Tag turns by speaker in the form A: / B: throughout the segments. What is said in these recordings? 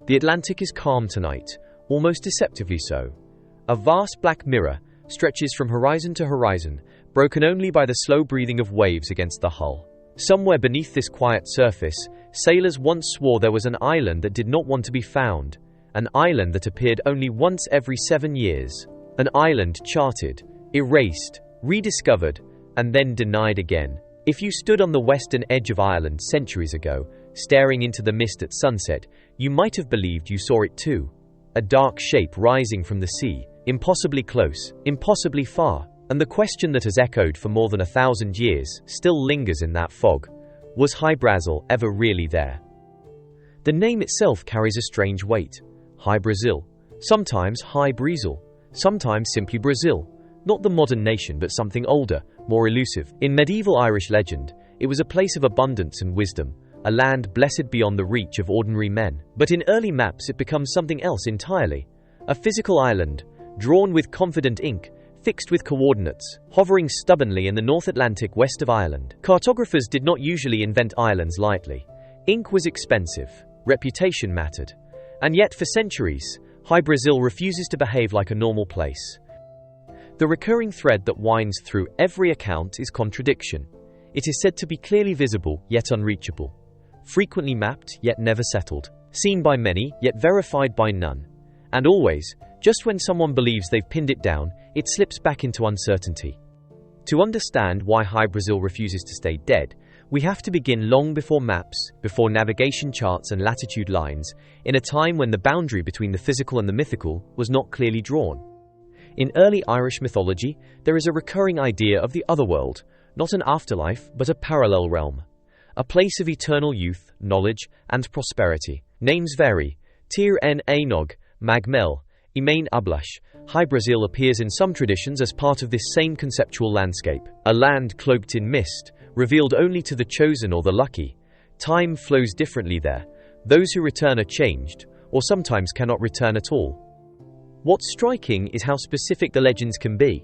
A: The Atlantic is calm tonight, almost deceptively so. A vast black mirror stretches from horizon to horizon, broken only by the slow breathing of waves against the hull. Somewhere beneath this quiet surface, sailors once swore there was an island that did not want to be found, an island that appeared only once every 7 years, an island charted, erased, rediscovered, and then denied again. If you stood on the western edge of Ireland centuries ago, staring into the mist at sunset, you might have believed you saw it too. A dark shape rising from the sea, impossibly close, impossibly far, and the question that has echoed for more than 1,000 years still lingers in that fog. Was Hi-Brasil ever really there? The name itself carries a strange weight. Hi-Brasil. Sometimes Hi-Brasil. Sometimes simply Brazil. Not the modern nation, but something older, more elusive. In medieval Irish legend, it was a place of abundance and wisdom, a land blessed beyond the reach of ordinary men. But in early maps it becomes something else entirely. A physical island, drawn with confident ink, fixed with coordinates, hovering stubbornly in the North Atlantic west of Ireland. Cartographers did not usually invent islands lightly. Ink was expensive, reputation mattered. And yet for centuries, Hi-Brasil refuses to behave like a normal place. The recurring thread that winds through every account is contradiction. It is said to be clearly visible, yet unreachable. Frequently mapped, yet never settled. Seen by many, yet verified by none. And always, just when someone believes they've pinned it down, it slips back into uncertainty. To understand why Hi-Brasil refuses to stay dead, we have to begin long before maps, before navigation charts and latitude lines, in a time when the boundary between the physical and the mythical was not clearly drawn. In early Irish mythology, there is a recurring idea of the otherworld, not an afterlife, but a parallel realm. A place of eternal youth, knowledge, and prosperity. Names vary. Tir en Ainog, Magmel, Imain Ablash. Hi-Brasil appears in some traditions as part of this same conceptual landscape. A land cloaked in mist, revealed only to the chosen or the lucky. Time flows differently there. Those who return are changed, or sometimes cannot return at all. What's striking is how specific the legends can be.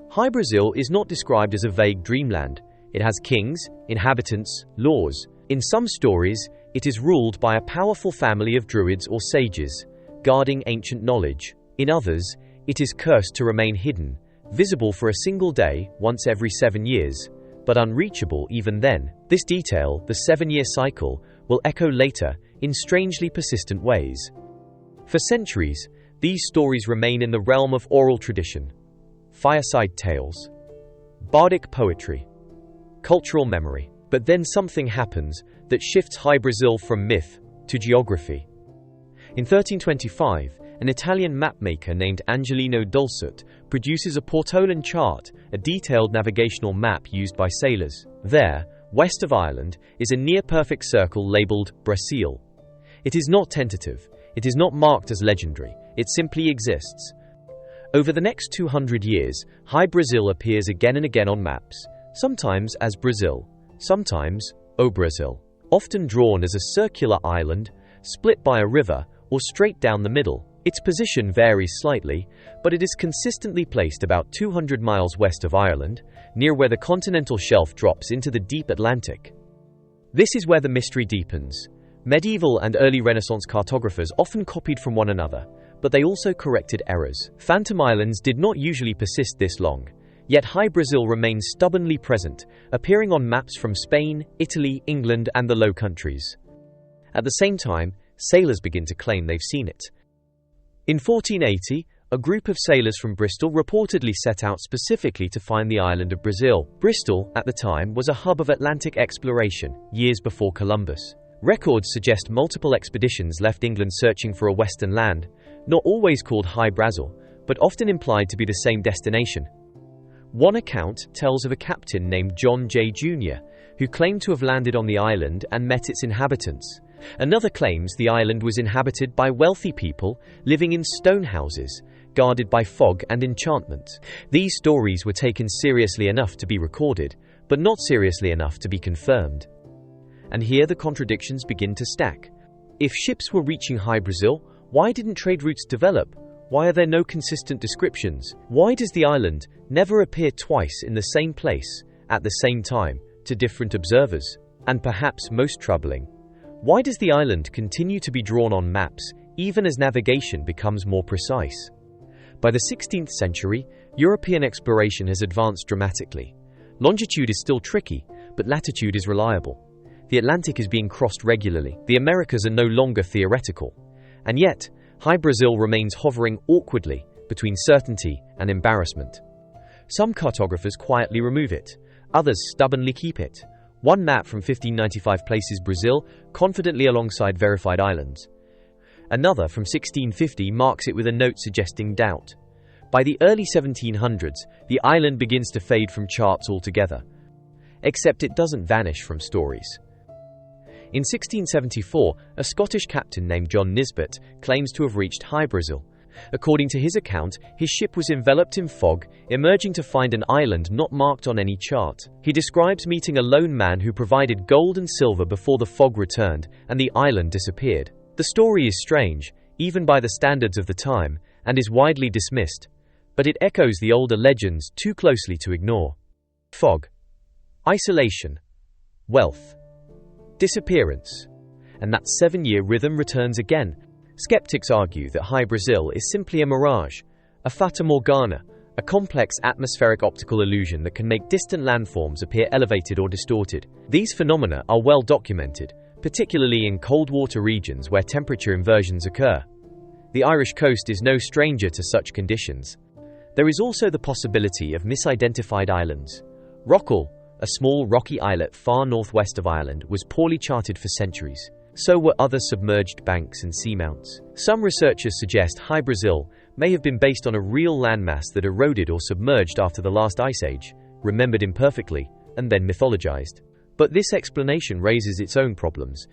A: Hi-Brasil is not described as a vague dreamland. It has kings, inhabitants, laws. In some stories, it is ruled by a powerful family of druids or sages, guarding ancient knowledge. In others, it is cursed to remain hidden, visible for a single day, once every 7 years, but unreachable even then. This detail, the 7-year cycle, will echo later, in strangely persistent ways. For centuries, these stories remain in the realm of oral tradition, fireside tales, bardic poetry, cultural memory. But then something happens that shifts Hi-Brasil from myth to geography. In 1325, an Italian mapmaker named Angelino Dulcet produces a Portolan chart, a detailed navigational map used by sailors. There, west of Ireland, is a near-perfect circle labeled Brasil. It is not tentative. It is not marked as legendary. It simply exists. Over the next 200 years, Hi-Brasil appears again and again on maps, sometimes as Brazil, sometimes O Brasil, often drawn as a circular island, split by a river, or straight down the middle. Its position varies slightly, but it is consistently placed about 200 miles west of Ireland, near where the continental shelf drops into the deep Atlantic. This is where the mystery deepens. Medieval and early Renaissance cartographers often copied from one another, but they also corrected errors. Phantom islands did not usually persist this long, yet Hi-Brasil remains stubbornly present, appearing on maps from Spain, Italy, England, and the Low Countries. At the same time, sailors begin to claim they've seen it. In 1480, a group of sailors from Bristol reportedly set out specifically to find the island of Brazil. Bristol, at the time, was a hub of Atlantic exploration, years before Columbus. Records suggest multiple expeditions left England searching for a western land, not always called Hi-Brasil, but often implied to be the same destination. One account tells of a captain named John J. Jr., who claimed to have landed on the island and met its inhabitants. Another claims the island was inhabited by wealthy people living in stone houses, guarded by fog and enchantment. These stories were taken seriously enough to be recorded, but not seriously enough to be confirmed. And here the contradictions begin to stack. If ships were reaching Hi-Brasil, why didn't trade routes develop? Why are there no consistent descriptions? Why does the island never appear twice in the same place, at the same time, to different observers? And perhaps most troubling, Why does the island continue to be drawn on maps, even as navigation becomes more precise? By the 16th century, European exploration has advanced dramatically. Longitude is still tricky, but latitude is reliable. The Atlantic is being crossed regularly. The Americas are no longer theoretical. And yet, Hi-Brasil remains hovering awkwardly between certainty and embarrassment. Some cartographers quietly remove it. Others stubbornly keep it. One map from 1595 places Brazil confidently alongside verified islands. Another from 1650 marks it with a note suggesting doubt. By the early 1700s, the island begins to fade from charts altogether. Except it doesn't vanish from stories. In 1674, a Scottish captain named John Nisbet claims to have reached Hi-Brasil. According to his account, his ship was enveloped in fog, emerging to find an island not marked on any chart. He describes meeting a lone man who provided gold and silver before the fog returned, and the island disappeared. The story is strange, even by the standards of the time, and is widely dismissed. But it echoes the older legends too closely to ignore. Fog. Isolation. Wealth. Disappearance. And that 7-year rhythm returns again. Skeptics argue that Hi-Brasil is simply a mirage, a fata morgana, a complex atmospheric optical illusion that can make distant landforms appear elevated or distorted. These phenomena are well documented, particularly in cold water regions where temperature inversions occur. The Irish coast is no stranger to such conditions. There is also the possibility of misidentified islands. Rockall, a small rocky islet far northwest of Ireland, was poorly charted for centuries. So were other submerged banks and seamounts. Some researchers suggest Hi-Brasil may have been based on a real landmass that eroded or submerged after the last ice age, remembered imperfectly, and then mythologized. But this explanation raises its own problems.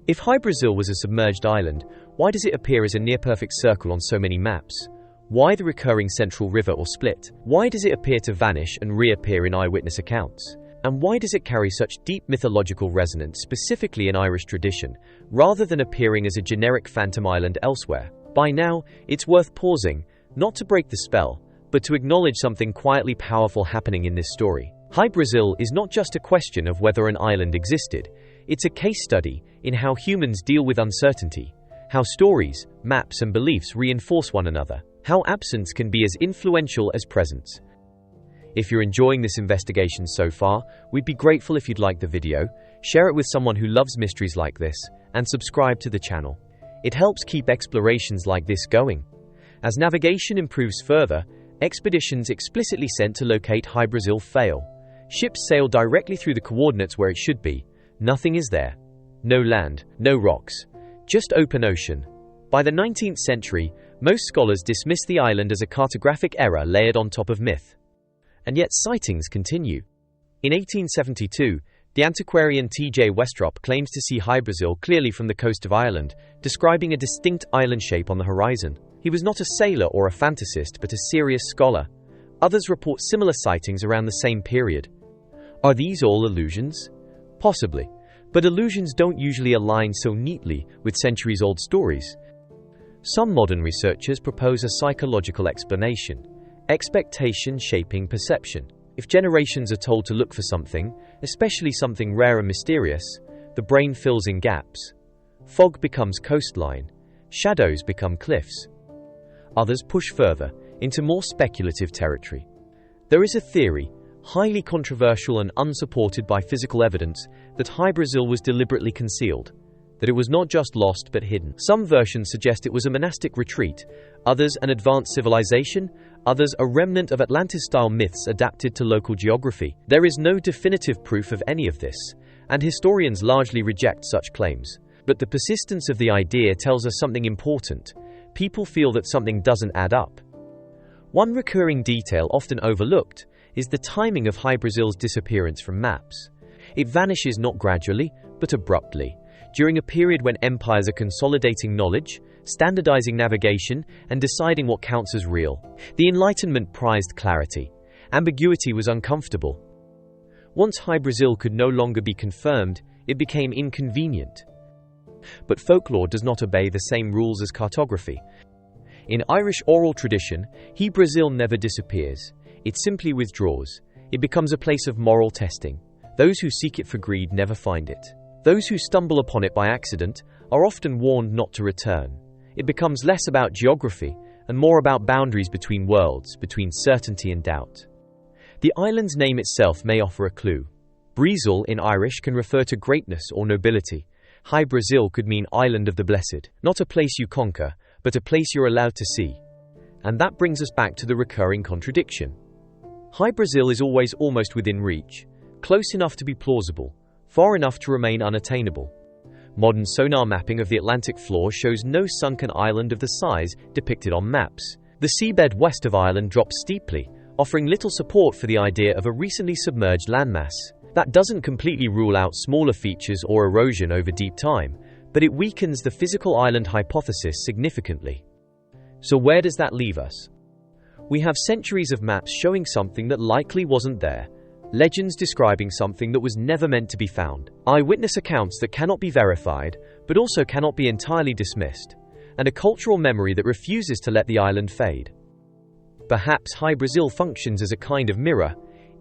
A: If Hi-Brasil was a submerged island, why does it appear as a near-perfect circle on so many maps? Why the recurring central river or split? Why does it appear to vanish and reappear in eyewitness accounts? And why does it carry such deep mythological resonance specifically in Irish tradition, rather than appearing as a generic phantom island elsewhere? By now, it's worth pausing, not to break the spell, but to acknowledge something quietly powerful happening in this story. Hi-Brasil is not just a question of whether an island existed, it's a case study in how humans deal with uncertainty, how stories, maps and beliefs reinforce one another, how absence can be as influential as presence. If you're enjoying this investigation so far, we'd be grateful if you'd like the video, share it with someone who loves mysteries like this, and subscribe to the channel. It helps keep explorations like this going. As navigation improves further, expeditions explicitly sent to locate Hi-Brasil fail. Ships sail directly through the coordinates where it should be. Nothing is there. No land, no rocks. Just open ocean. By the 19th century, most scholars dismiss the island as a cartographic error layered on top of myth. And yet sightings continue. In 1872, the antiquarian T.J. Westrop claims to see Hi-Brasil clearly from the coast of Ireland, describing a distinct island shape on the horizon. He was not a sailor or a fantasist, but a serious scholar. Others report similar sightings around the same period. Are these all illusions? Possibly. But illusions don't usually align so neatly with centuries-old stories. Some modern researchers propose a psychological explanation. Expectation shaping perception. If generations are told to look for something, especially something rare and mysterious, the brain fills in gaps. Fog becomes coastline. Shadows become cliffs. Others push further, into more speculative territory. There is a theory, highly controversial and unsupported by physical evidence, that Hi-Brasil was deliberately concealed. That it was not just lost but hidden. Some versions suggest it was a monastic retreat, others an advanced civilization, others a remnant of Atlantis-style myths adapted to local geography. There is no definitive proof of any of this, and historians largely reject such claims. But the persistence of the idea tells us something important. People feel that something doesn't add up. One recurring detail often overlooked is the timing of Hi-Brasil's disappearance from maps. It vanishes not gradually, but abruptly, during a period when empires are consolidating knowledge, standardizing navigation, and deciding what counts as real. The Enlightenment prized clarity. Ambiguity was uncomfortable. Once Hi-Brasil could no longer be confirmed, it became inconvenient. But folklore does not obey the same rules as cartography. In Irish oral tradition, Hi-Brasil never disappears. It simply withdraws. It becomes a place of moral testing. Those who seek it for greed never find it. Those who stumble upon it by accident are often warned not to return. It becomes less about geography and more about boundaries between worlds, between certainty and doubt. The island's name itself may offer a clue. Brasil in Irish can refer to greatness or nobility. Hi-Brasil could mean island of the blessed, not a place you conquer, but a place you're allowed to see. And that brings us back to the recurring contradiction. Hi-Brasil is always almost within reach, close enough to be plausible, far enough to remain unattainable. Modern sonar mapping of the Atlantic floor shows no sunken island of the size depicted on maps. The seabed west of Ireland drops steeply, offering little support for the idea of a recently submerged landmass. That doesn't completely rule out smaller features or erosion over deep time, but it weakens the physical island hypothesis significantly. So where does that leave us? We have centuries of maps showing something that likely wasn't there, legends describing something that was never meant to be found, eyewitness accounts that cannot be verified, but also cannot be entirely dismissed, and a cultural memory that refuses to let the island fade. Perhaps Hi-Brasil functions as a kind of mirror.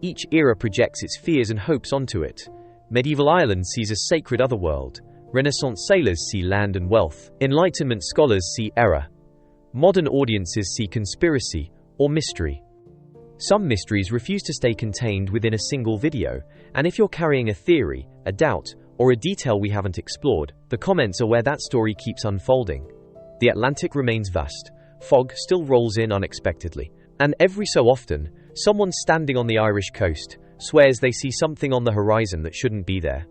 A: Each era projects its fears and hopes onto it. Medieval Ireland sees a sacred otherworld. Renaissance sailors see land and wealth. Enlightenment scholars see error. Modern audiences see conspiracy or mystery. Some mysteries refuse to stay contained within a single video, and if you're carrying a theory, a doubt, or a detail we haven't explored, the comments are where that story keeps unfolding. The Atlantic remains vast. Fog still rolls in unexpectedly, and every so often, someone standing on the Irish coast swears they see something on the horizon that shouldn't be there.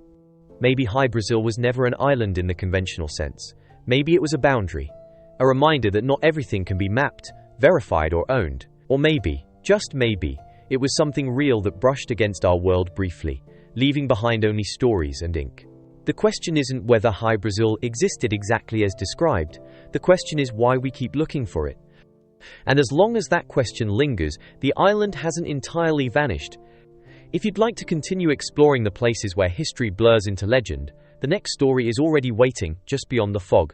A: Maybe Hi-Brasil was never an island in the conventional sense. Maybe it was a boundary, a reminder that not everything can be mapped, verified, or owned. Or maybe, just maybe, it was something real that brushed against our world briefly, leaving behind only stories and ink. The question isn't whether Hi-Brasil existed exactly as described. The question is why we keep looking for it. And as long as that question lingers, the island hasn't entirely vanished. If you'd like to continue exploring the places where history blurs into legend, the next story is already waiting just beyond the fog.